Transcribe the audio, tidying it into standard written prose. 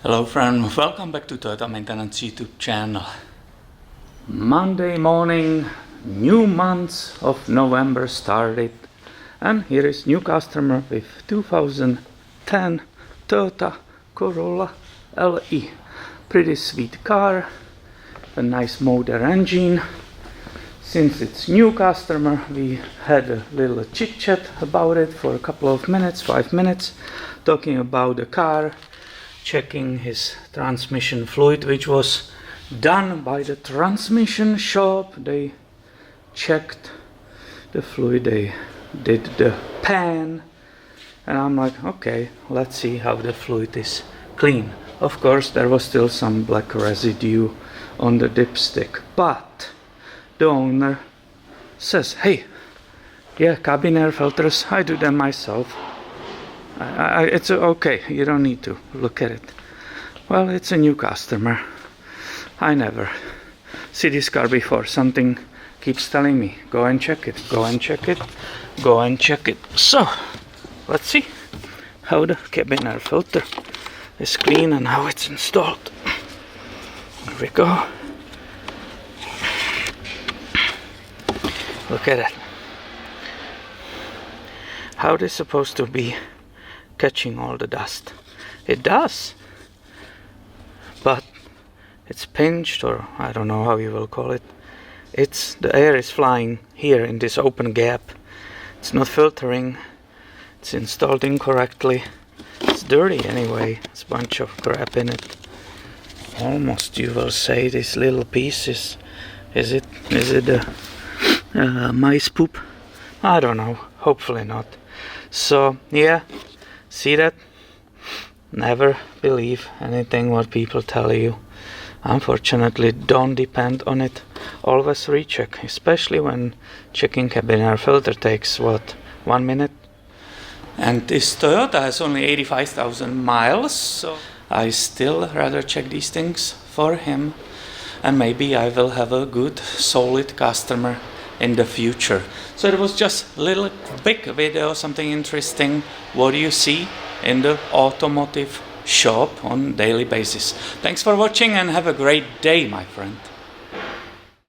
Hello friend, welcome back to Toyota Maintenance YouTube channel. Monday morning, new month of November started, and here is new customer with 2010 Toyota Corolla LE. Pretty sweet car, a nice motor engine. Since it's new customer, we had a little chit chat about it for a couple of minutes, 5 minutes, talking about the car, checking his transmission fluid, which was done by the transmission shop. They checked the fluid, they did the pan, and I'm like, okay, let's see how the fluid is clean. Of course, there was still some black residue on the dipstick, but the owner says, hey, yeah, cabin air filters, I do them myself. It's okay, you don't need to look at it. Well, it's a new customer. I never see this car before. Something keeps telling me, go and check it, go and check it, go and check it. So, let's see how the cabin air filter is clean and how it's installed. Here we go. Look at it. How it is supposed to be catching all the dust. It does, but it's pinched, or I don't know how you will call it. The air is flying here in this open gap. It's not filtering. It's installed incorrectly. It's dirty anyway. It's a bunch of crap in it. Almost, you will say, these little pieces. Is it mice poop? I don't know. Hopefully not. So yeah. See that? Never believe anything what people tell you. Unfortunately, don't depend on it. Always recheck, especially when checking cabin air filter takes, what, 1 minute? And this Toyota has only 85,000 miles, so I still rather check these things for him. And maybe I will have a good, solid customer in the future. So it was just a little big video, something interesting. What do you see in the automotive shop on daily basis? Thanks for watching and have a great day, my friend.